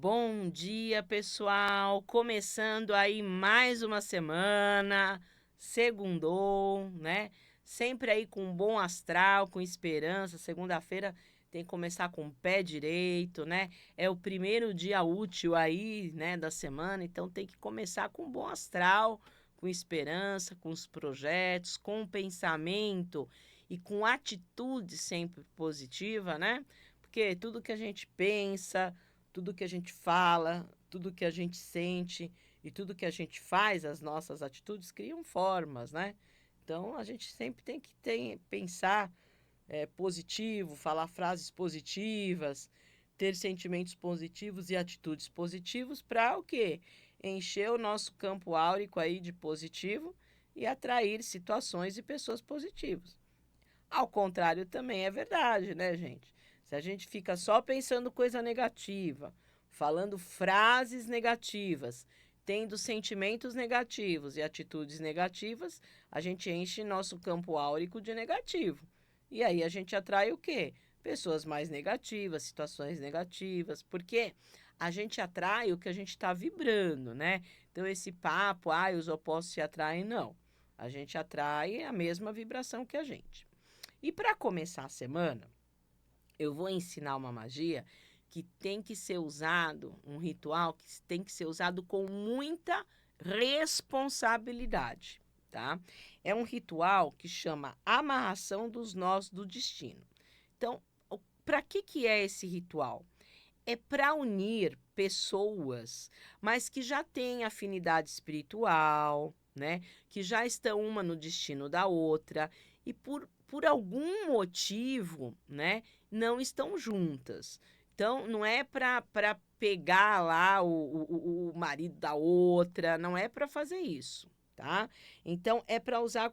Bom dia, pessoal! Começando aí mais uma semana, segundou, né? Sempre aí com bom astral, com esperança. Segunda-feira tem que começar com o pé direito, né? É o primeiro dia útil aí, né, da semana, então tem que começar com bom astral, com esperança, com os projetos, com pensamento e com atitude sempre positiva, né? Porque tudo que a gente pensa, tudo que a gente fala, tudo que a gente sente e tudo que a gente faz, as nossas atitudes criam formas, né? Então a gente sempre tem que pensar positivo, falar frases positivas, ter sentimentos positivos e atitudes positivos para o quê? Encher o nosso campo áurico aí de positivo e atrair situações e pessoas positivas. Ao contrário também é verdade, né, gente? Se a gente fica só pensando coisa negativa, falando frases negativas, tendo sentimentos negativos e atitudes negativas, a gente enche nosso campo áurico de negativo. E aí a gente atrai o quê? Pessoas mais negativas, situações negativas, porque a gente atrai o que a gente está vibrando, né? Então esse papo, os opostos se atraem, não. A gente atrai a mesma vibração que a gente. E para começar a semana, eu vou ensinar uma magia que tem que ser usado, um ritual que tem que ser usado com muita responsabilidade, tá? É um ritual que chama amarração dos nós do destino. Então, para que é esse ritual? É para unir pessoas, mas que já têm afinidade espiritual, né? Que já estão uma no destino da outra e por algum motivo, né, não estão juntas. Então, não é para pegar lá o marido da outra, não é para fazer isso, tá? Então, é para usar,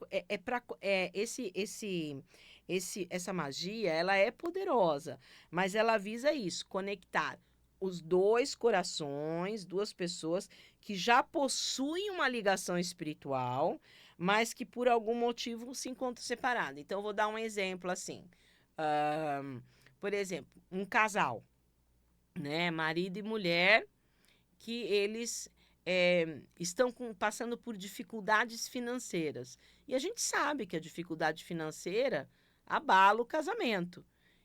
essa magia, ela é poderosa, mas ela visa isso, conectar os dois corações, duas pessoas que já possuem uma ligação espiritual, mas que por algum motivo se encontram separados. Então, eu vou dar um exemplo assim. ahn, por exemplo, um casal, né, marido e mulher, que eles estão passando por dificuldades financeiras. E a gente sabe que a dificuldade financeira abala o casamento.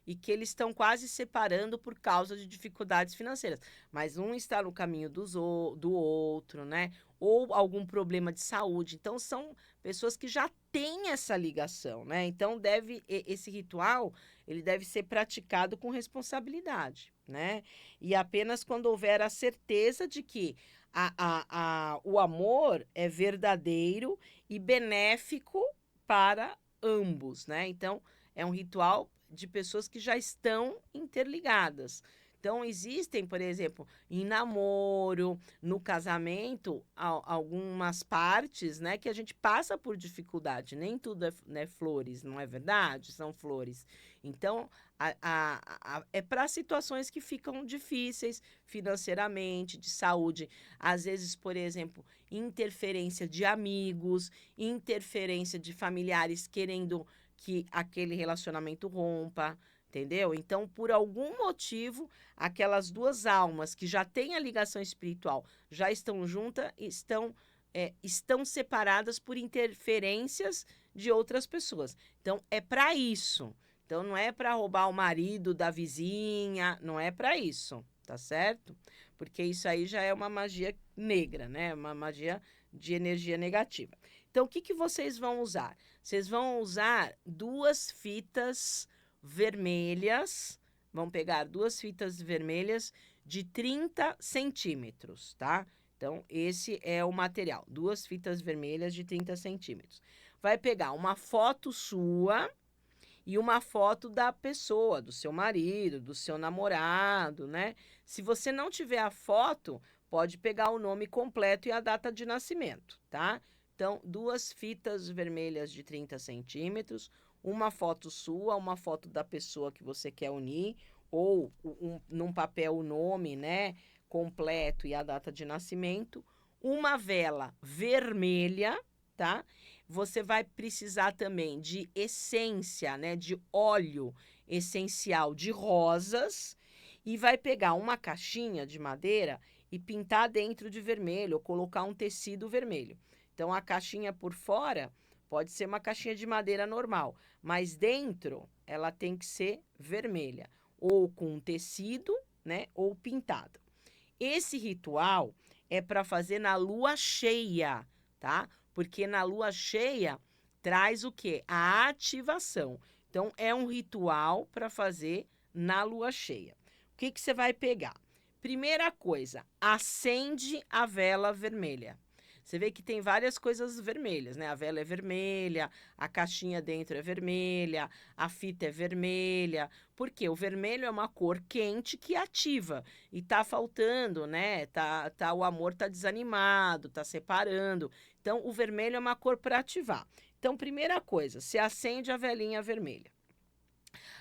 E que eles estão quase separando por causa de dificuldades financeiras. Mas um está no caminho do outro, né? Ou algum problema de saúde. Então, são pessoas que já têm essa ligação, né? Então, esse ritual ele deve ser praticado com responsabilidade, né? E apenas quando houver a certeza de que o amor é verdadeiro e benéfico para ambos, né? Então, é um ritual de pessoas que já estão interligadas. Então, existem, por exemplo, em namoro, no casamento, algumas partes, né, que a gente passa por dificuldade. Nem tudo é, né, flores, não é verdade? São flores. Então, é para situações que ficam difíceis financeiramente, de saúde. Às vezes, por exemplo, interferência de amigos, interferência de familiares querendo que aquele relacionamento rompa, entendeu? Então, por algum motivo, aquelas duas almas que já têm a ligação espiritual, já estão juntas, estão separadas por interferências de outras pessoas. Então, é para isso. Então, não é para roubar o marido da vizinha, não é para isso, tá certo? Porque isso aí já é uma magia negra, né? Uma magia de energia negativa. Então, o que vocês vão usar? Vocês vão usar duas fitas vermelhas, vão pegar duas fitas vermelhas de 30 centímetros, tá? Então, esse é o material, duas fitas vermelhas de 30 centímetros. Vai pegar uma foto sua e uma foto da pessoa, do seu marido, do seu namorado, né? Se você não tiver a foto, pode pegar o nome completo e a data de nascimento, tá? Então, duas fitas vermelhas de 30 centímetros, uma foto sua, uma foto da pessoa que você quer unir, ou num papel o nome, né, completo e a data de nascimento, uma vela vermelha, tá? Você vai precisar também de essência, né, de óleo essencial de rosas e vai pegar uma caixinha de madeira e pintar dentro de vermelho, ou colocar um tecido vermelho. Então, a caixinha por fora pode ser uma caixinha de madeira normal, mas dentro ela tem que ser vermelha, ou com tecido, né, ou pintada. Esse ritual é para fazer na lua cheia, tá? Porque na lua cheia traz o quê? A ativação. Então, é um ritual para fazer na lua cheia. O que você vai pegar? Primeira coisa, acende a vela vermelha. Você vê que tem várias coisas vermelhas, né? A vela é vermelha, a caixinha dentro é vermelha, a fita é vermelha. Porque o vermelho é uma cor quente que ativa. E tá faltando, né? O amor tá desanimado, tá separando. Então, o vermelho é uma cor para ativar. Então, primeira coisa, você acende a velinha vermelha.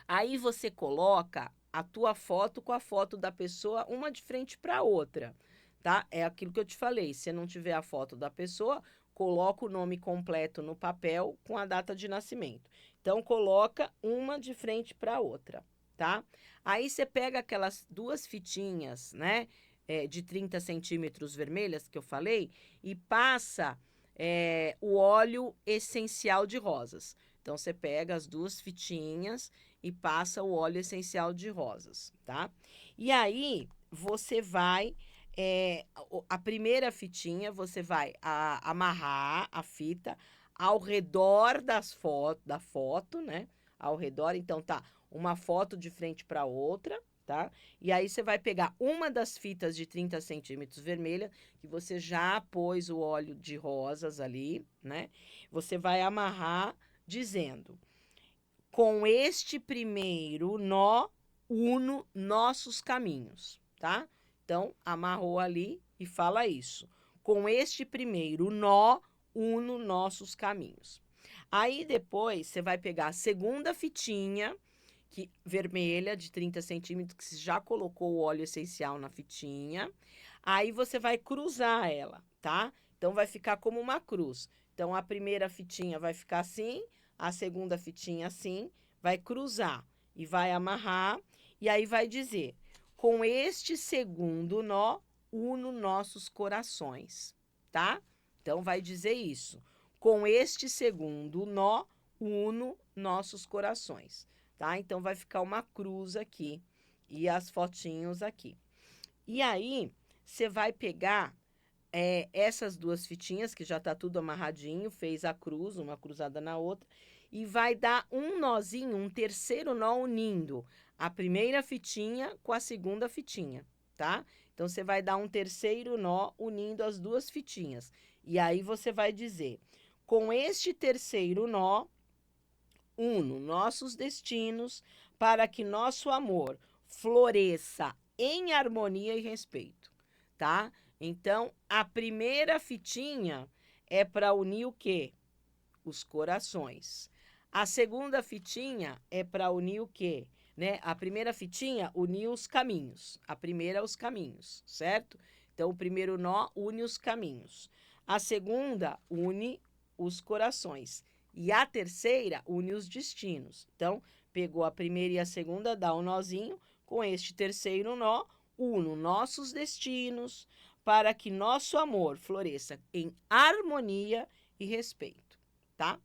Aí você coloca a tua foto com a foto da pessoa, uma de frente para a outra, tá? É aquilo que eu te falei. Se não tiver a foto da pessoa, coloca o nome completo no papel com a data de nascimento. Então, coloca uma de frente para a outra, tá? Aí você pega aquelas duas fitinhas, né? De 30 centímetros vermelhas que eu falei, e passa o óleo essencial de rosas. Então, você pega as duas fitinhas e passa o óleo essencial de rosas, tá? E aí, você vai... a primeira fitinha, você vai amarrar a fita ao redor da foto, né? Ao redor, então tá uma foto de frente para outra, tá? E aí você vai pegar uma das fitas de 30 centímetros vermelha, que você já pôs o óleo de rosas ali, né? Você vai amarrar dizendo: com este primeiro nó, uno nossos caminhos, tá? Então, amarrou ali e fala isso. Com este primeiro nó, uno nossos caminhos. Aí depois você vai pegar a segunda fitinha, vermelha, de 30 centímetros, que você já colocou o óleo essencial na fitinha. Aí você vai cruzar ela, tá? Então vai ficar como uma cruz. Então a primeira fitinha vai ficar assim, a segunda fitinha assim, vai cruzar e vai amarrar, e aí vai dizer: com este segundo nó, uno nossos corações, tá? Então vai dizer isso. Com este segundo nó, uno nossos corações, tá? Então vai ficar uma cruz aqui e as fotinhos aqui. E aí você vai pegar essas duas fitinhas, que já tá tudo amarradinho, fez a cruz, uma cruzada na outra, e vai dar um nozinho, um terceiro nó unindo a primeira fitinha com a segunda fitinha, tá? Então, você vai dar um terceiro nó unindo as duas fitinhas. E aí, você vai dizer: com este terceiro nó, uno nossos destinos para que nosso amor floresça em harmonia e respeito, tá? Então, a primeira fitinha é para unir o quê? Os corações. A segunda fitinha é para unir o quê? Né? A primeira fitinha une os caminhos. A primeira, os caminhos, certo? Então, o primeiro nó une os caminhos. A segunda une os corações. E a terceira une os destinos. Então, pegou a primeira e a segunda, dá um nozinho. Com este terceiro nó, uno nossos destinos para que nosso amor floresça em harmonia e respeito, tá?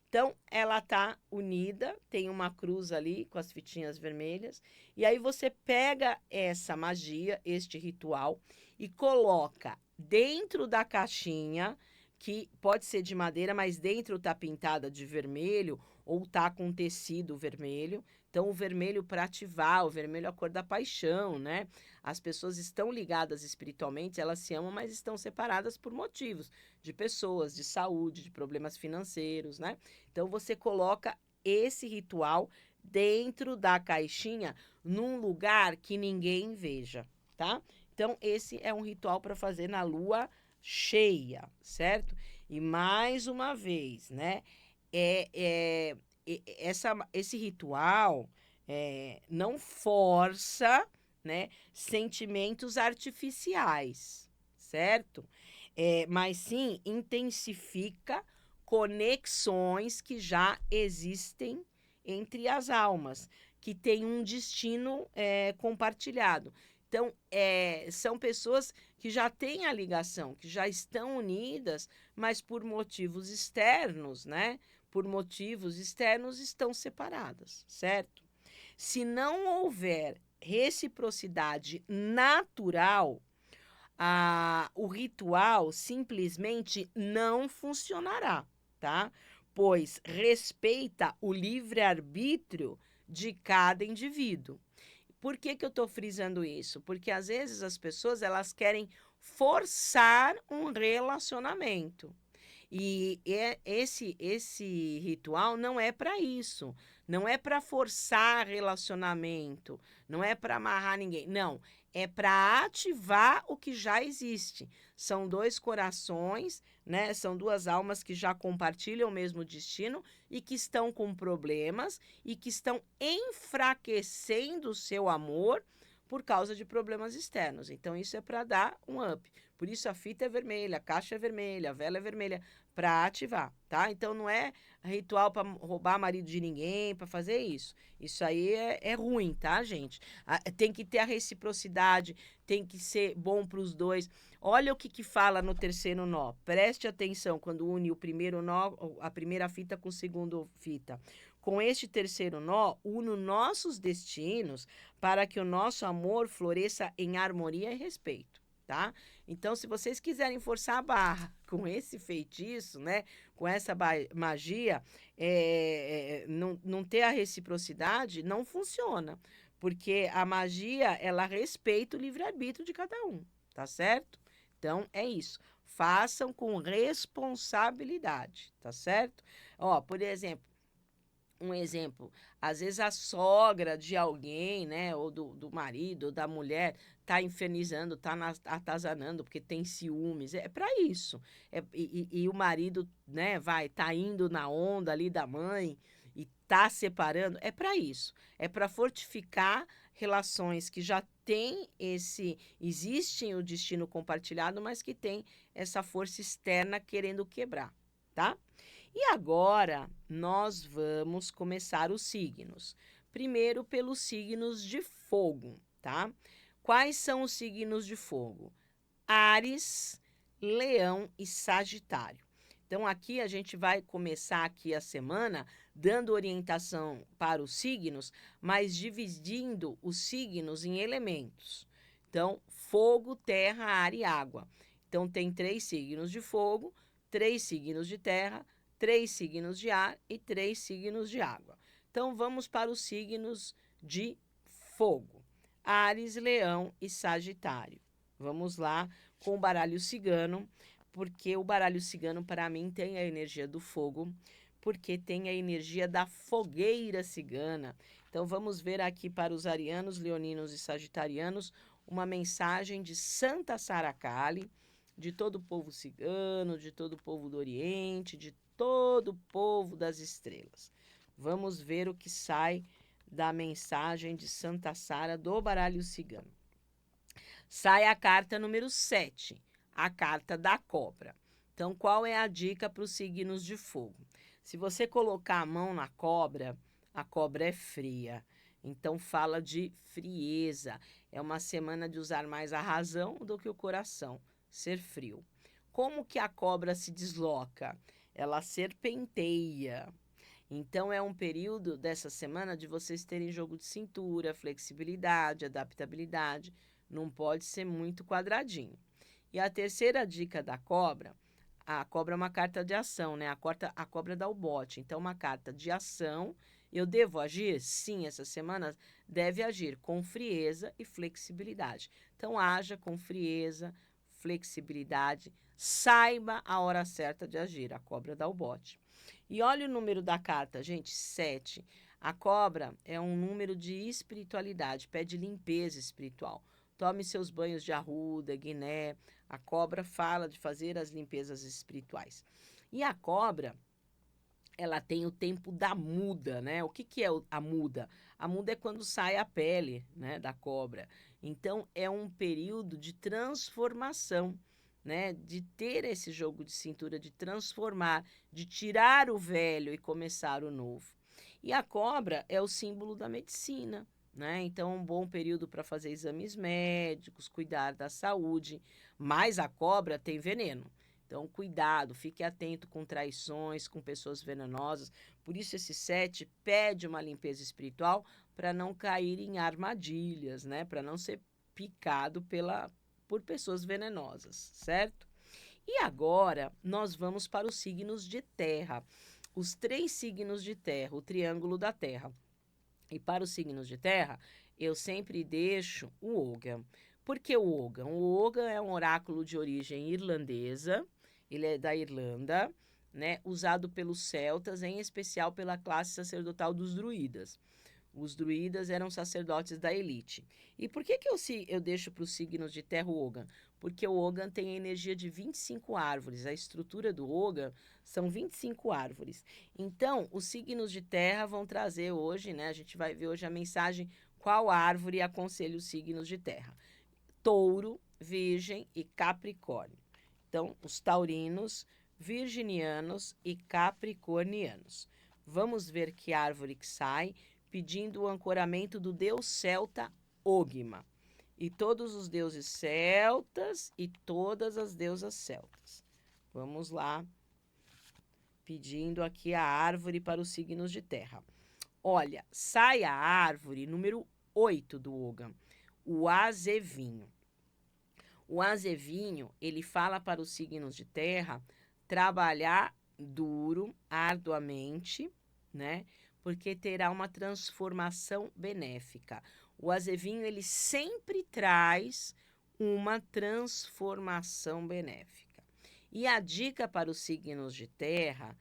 Então, ela tá unida, tem uma cruz ali com as fitinhas vermelhas, e aí você pega essa magia, este ritual, e coloca dentro da caixinha, que pode ser de madeira, mas dentro tá pintada de vermelho, ou tá com tecido vermelho. Então, o vermelho para ativar, o vermelho é a cor da paixão, né? As pessoas estão ligadas espiritualmente, elas se amam, mas estão separadas por motivos de pessoas, de saúde, de problemas financeiros, né? Então, você coloca esse ritual dentro da caixinha, num lugar que ninguém veja, tá? Então, esse é um ritual para fazer na lua cheia, certo? E mais uma vez, né? Esse ritual não força, né, sentimentos artificiais, certo? Mas sim intensifica conexões que já existem entre as almas, que têm um destino compartilhado. Então, são pessoas que já têm a ligação, que já estão unidas, mas por motivos externos, né? Por motivos externos estão separadas, certo? Se não houver reciprocidade natural, o ritual simplesmente não funcionará, tá? Pois respeita o livre-arbítrio de cada indivíduo. Por que que eu estou frisando isso? Porque às vezes as pessoas elas querem forçar um relacionamento. E esse ritual não é para isso. Não é para forçar relacionamento. Não é para amarrar ninguém. Não. É para ativar o que já existe. São dois corações, né? São duas almas que já compartilham o mesmo destino e que estão com problemas e que estão enfraquecendo o seu amor por causa de problemas externos. Então, isso é para dar um up. Por isso, a fita é vermelha, a caixa é vermelha, a vela é vermelha, para ativar, tá? Então, não é ritual para roubar marido de ninguém, para fazer isso. Isso aí é ruim, tá, gente? Tem que ter a reciprocidade, tem que ser bom para os dois. Olha o que fala no terceiro nó. Preste atenção quando une o primeiro nó, a primeira fita com o segundo fita. Com este terceiro nó, uno nossos destinos para que o nosso amor floresça em harmonia e respeito, tá? Então, se vocês quiserem forçar a barra com esse feitiço, né, com essa magia, não ter a reciprocidade, não funciona, porque a magia, ela respeita o livre-arbítrio de cada um, tá certo? Então, é isso. Façam com responsabilidade, tá certo? Ó, por exemplo, às vezes a sogra de alguém, né, ou do marido, ou da mulher, tá infernizando, tá atazanando, porque tem ciúmes. É para isso. E o marido, né, tá indo na onda ali da mãe e tá separando. É para isso. É para fortificar relações que já têm existem o destino compartilhado, mas que tem essa força externa querendo quebrar, tá? E agora nós vamos começar os signos. Primeiro pelos signos de fogo, tá? Quais são os signos de fogo? Áries, Leão e Sagitário. Então aqui a gente vai começar aqui a semana dando orientação para os signos, mas dividindo os signos em elementos. Então, fogo, terra, ar e água. Então tem 3 signos de fogo, 3 signos de terra, 3 signos de ar e 3 signos de água. Então vamos para os signos de fogo. Áries, Leão e Sagitário. Vamos lá com o baralho cigano, porque o baralho cigano, para mim, tem a energia do fogo, porque tem a energia da fogueira cigana. Então, vamos ver aqui para os arianos, leoninos e sagitarianos uma mensagem de Santa Sara Kali, de todo o povo cigano, de todo o povo do Oriente, de todo o povo das estrelas. Vamos ver o que sai da mensagem de Santa Sara do baralho cigano. Sai a carta número 7, a carta da cobra. Então, qual é a dica para os signos de fogo? Se você colocar a mão na cobra, a cobra é fria. Então, fala de frieza. É uma semana de usar mais a razão do que o coração, ser frio. Como que a cobra se desloca? Ela serpenteia. Então, é um período dessa semana de vocês terem jogo de cintura, flexibilidade, adaptabilidade. Não pode ser muito quadradinho. E a terceira dica da cobra, a cobra é uma carta de ação, né? A cobra dá o bote. Então, uma carta de ação. Eu devo agir? Sim, essa semana deve agir com frieza e flexibilidade. Então, haja com frieza, flexibilidade, saiba a hora certa de agir. A cobra dá o bote. E olha o número da carta, gente, 7. A cobra é um número de espiritualidade, pede limpeza espiritual. Tome seus banhos de arruda, guiné. A cobra fala de fazer as limpezas espirituais. E a cobra, ela tem o tempo da muda, né? O que é a muda? A muda é quando sai a pele, né, da cobra. Então, é um período de transformação, né? De ter esse jogo de cintura, de transformar, de tirar o velho e começar o novo. E a cobra é o símbolo da medicina, né? Então, é um bom período para fazer exames médicos, cuidar da saúde. Mas a cobra tem veneno. Então, cuidado, fique atento com traições, com pessoas venenosas. Por isso, esse 7 pede uma limpeza espiritual para não cair em armadilhas, né? Para não ser picado por pessoas venenosas, certo? E agora nós vamos para os signos de terra. Os 3 signos de terra, o triângulo da terra. E para os signos de terra, eu sempre deixo o Ogham. Por que o Ogham? O Ogham é um oráculo de origem irlandesa, ele é da Irlanda, né? Usado pelos celtas, em especial pela classe sacerdotal dos druidas. Os druidas eram sacerdotes da elite. E por que eu deixo para os signos de terra o Ogham? Porque o Ogham tem a energia de 25 árvores. A estrutura do Ogham são 25 árvores. Então, os signos de terra vão trazer hoje, né? A gente vai ver hoje a mensagem qual árvore aconselha os signos de terra. Touro, Virgem e Capricórnio. Então, os taurinos, virginianos e capricornianos. Vamos ver que árvore que sai, pedindo o ancoramento do deus celta Ogma. E todos os deuses celtas e todas as deusas celtas. Vamos lá, pedindo aqui a árvore para os signos de terra. Olha, sai a árvore número 8 do Ogham, o azevinho. O azevinho, ele fala para os signos de terra trabalhar duro, arduamente, né? Porque terá uma transformação benéfica. O azevinho, ele sempre traz uma transformação benéfica. E a dica para os signos de terra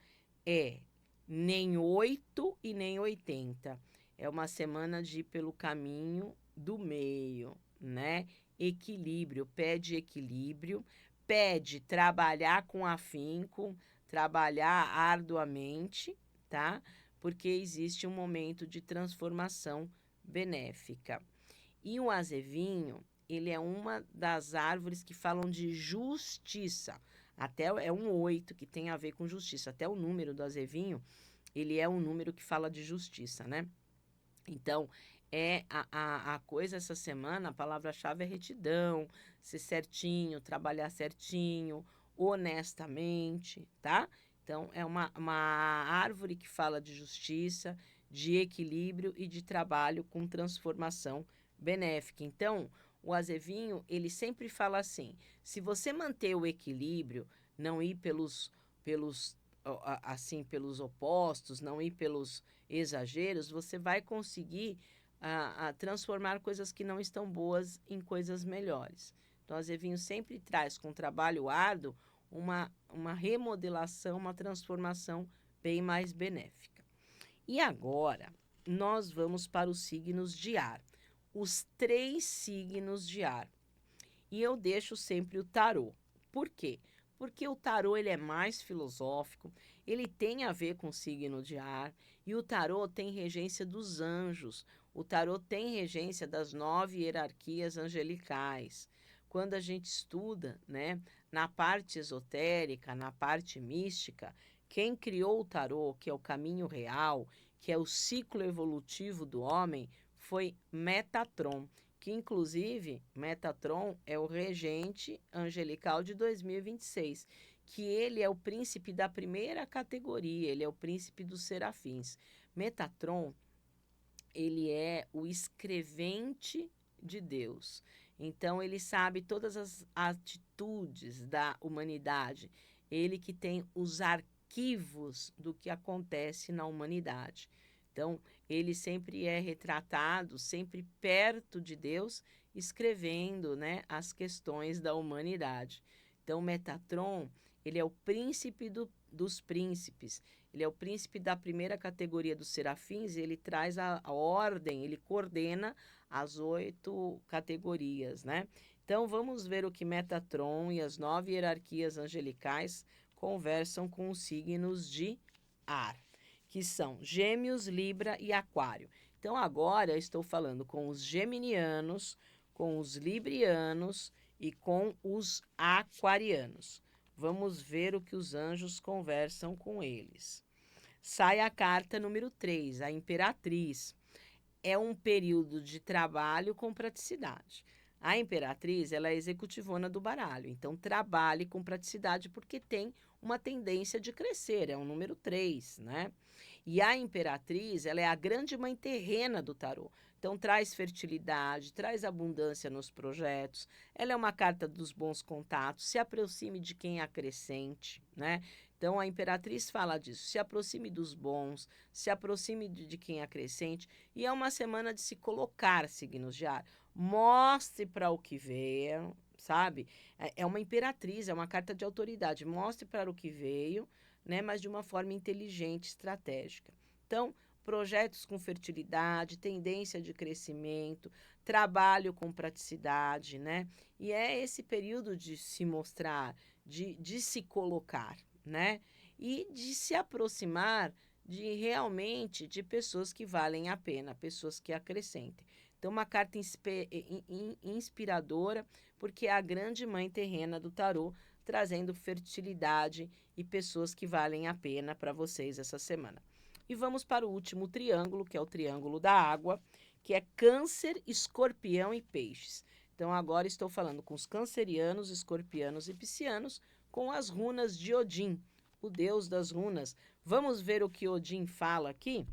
é nem 8 e nem 80. É uma semana de ir pelo caminho do meio, né? Equilíbrio, pede trabalhar com afinco, trabalhar arduamente, tá? Porque existe um momento de transformação benéfica. E o azevinho, ele é uma das árvores que falam de justiça. Até é um 8 que tem a ver com justiça. Até o número do azevinho, ele é um número que fala de justiça, né? Então, é a coisa essa semana, a palavra-chave é retidão, ser certinho, trabalhar certinho, honestamente, tá? Então, é uma árvore que fala de justiça, de equilíbrio e de trabalho com transformação benéfica. Então, o azevinho, ele sempre fala assim, se você manter o equilíbrio, não ir pelos opostos, não ir pelos exageros, você vai conseguir transformar coisas que não estão boas em coisas melhores. Então, o azevinho sempre traz, com trabalho árduo, uma remodelação, uma transformação bem mais benéfica. E agora, nós vamos para os signos de ar. Os 3 signos de ar. E eu deixo sempre o tarô. Por quê? Porque o tarô ele é mais filosófico, ele tem a ver com o signo de ar, e o tarô tem regência dos anjos. O tarô tem regência das 9 hierarquias angelicais. Quando a gente estuda, né, na parte esotérica, na parte mística, quem criou o tarô, que é o caminho real, que é o ciclo evolutivo do homem, foi Metatron, que inclusive Metatron é o regente angelical de 2026, que ele é o príncipe da primeira categoria, ele é o príncipe dos serafins. Metatron, ele é o escrevente de Deus. Então ele sabe todas as atitudes da humanidade, ele que tem os arquivos do que acontece na humanidade. Então, ele sempre é retratado, sempre perto de Deus, escrevendo, né, as questões da humanidade. Então, Metatron, ele é o príncipe dos príncipes, ele é o príncipe da primeira categoria dos serafins, e ele traz a ordem, ele coordena as 8 categorias, né? Então, vamos ver o que Metatron e as 9 hierarquias angelicais conversam com os signos de ar, que são Gêmeos, Libra e Aquário. Então, agora eu estou falando com os geminianos, com os librianos e com os aquarianos. Vamos ver o que os anjos conversam com eles. sai a carta número 3, a Imperatriz. É um período de trabalho com praticidade. A Imperatriz, ela é a executivona do baralho, então trabalhe com praticidade porque tem uma tendência de crescer, é um número 3, né? E a Imperatriz, ela é a grande mãe terrena do tarô. Então traz fertilidade, traz abundância nos projetos. Ela é uma carta dos bons contatos, se aproxime de quem acrescente, né? Então a Imperatriz fala disso, se aproxime dos bons, se aproxime de quem acrescente, e é uma semana de se colocar, signos de ar. Mostre para o que veio, sabe? É uma imperatriz, é uma carta de autoridade. Mostre para o que veio, né? Mas de uma forma inteligente, estratégica. Então, projetos com fertilidade, tendência de crescimento, trabalho com praticidade, né? E é esse período de se mostrar, de se colocar, né? E de se aproximar de realmente de pessoas que valem a pena, pessoas que acrescentem. Então, uma carta inspiradora, porque é a grande mãe terrena do tarô, trazendo fertilidade e pessoas que valem a pena para vocês essa semana. E vamos para o último triângulo, que é o triângulo da água, que é Câncer, Escorpião e Peixes. Então, agora estou falando com os cancerianos, escorpianos e piscianos, com as runas de Odin, o deus das runas. Vamos ver o que Odin fala aqui?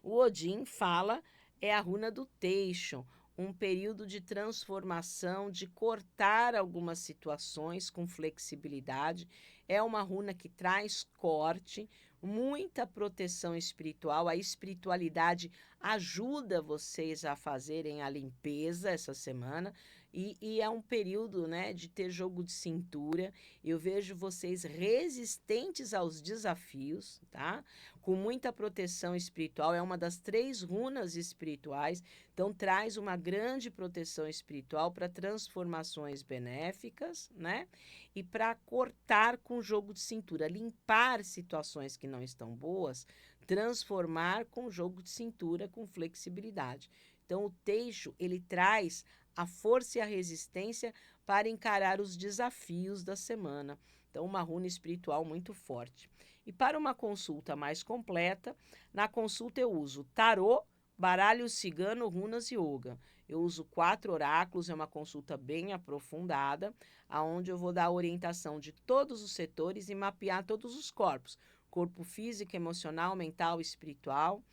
O Odin fala é a runa do Teixo, um período de transformação, de cortar algumas situações com flexibilidade. É uma runa que traz corte, muita proteção espiritual. A espiritualidade ajuda vocês a fazerem a limpeza essa semana. E é um período, né, de ter jogo de cintura. Eu vejo vocês resistentes aos desafios, tá? Com muita proteção espiritual. É uma das 3 runas espirituais. Então, traz uma grande proteção espiritual para transformações benéficas, né? E para cortar com jogo de cintura, limpar situações que não estão boas, transformar com jogo de cintura, com flexibilidade. Então, o Teixo, ele traz a força e a resistência para encarar os desafios da semana. Então, uma runa espiritual muito forte. E para uma consulta mais completa, na consulta eu uso tarô, baralho cigano, runas e yoga. Eu uso 4 oráculos, é uma consulta bem aprofundada, aonde eu vou dar a orientação de todos os setores e mapear todos os corpos, corpo físico, emocional, mental e espiritual.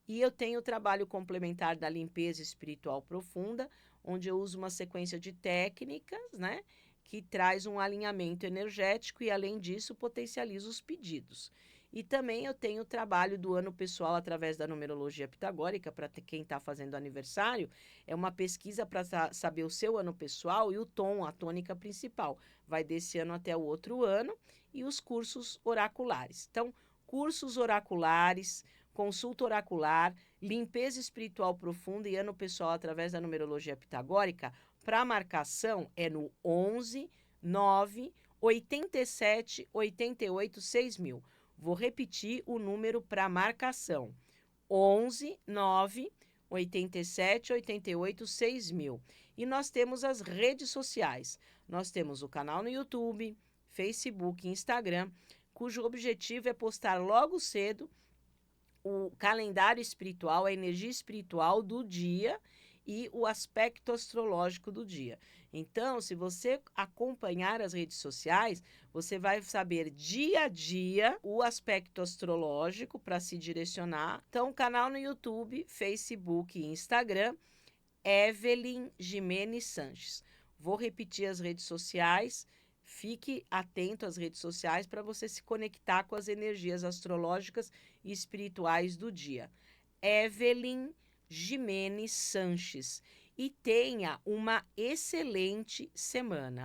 E eu tenho o trabalho complementar da limpeza espiritual profunda, onde eu uso uma sequência de técnicas, né, que traz um alinhamento energético e, além disso, potencializa os pedidos. E também eu tenho o trabalho do ano pessoal através da numerologia pitagórica, para quem está fazendo aniversário, é uma pesquisa para saber o seu ano pessoal e o tom, a tônica principal. Vai desse ano até o outro ano, e os cursos oraculares. Então, cursos oraculares, consulta oracular, limpeza espiritual profunda e ano pessoal através da numerologia pitagórica, para marcação é no 11 9 87 88 6000. Vou repetir o número para marcação: 11 9 87 88 6000. E nós temos as redes sociais. Nós temos o canal no YouTube, Facebook e Instagram, cujo objetivo é postar logo cedo o calendário espiritual, a energia espiritual do dia e o aspecto astrológico do dia. Então, se você acompanhar as redes sociais, você vai saber dia a dia o aspecto astrológico para se direcionar. Então, canal no YouTube, Facebook e Instagram, Evelyn Jimenez Sanches. Vou repetir as redes sociais. Fique atento às redes sociais para você se conectar com as energias astrológicas e espirituais do dia. Evelyn Jimenez Sanches. E tenha uma excelente semana.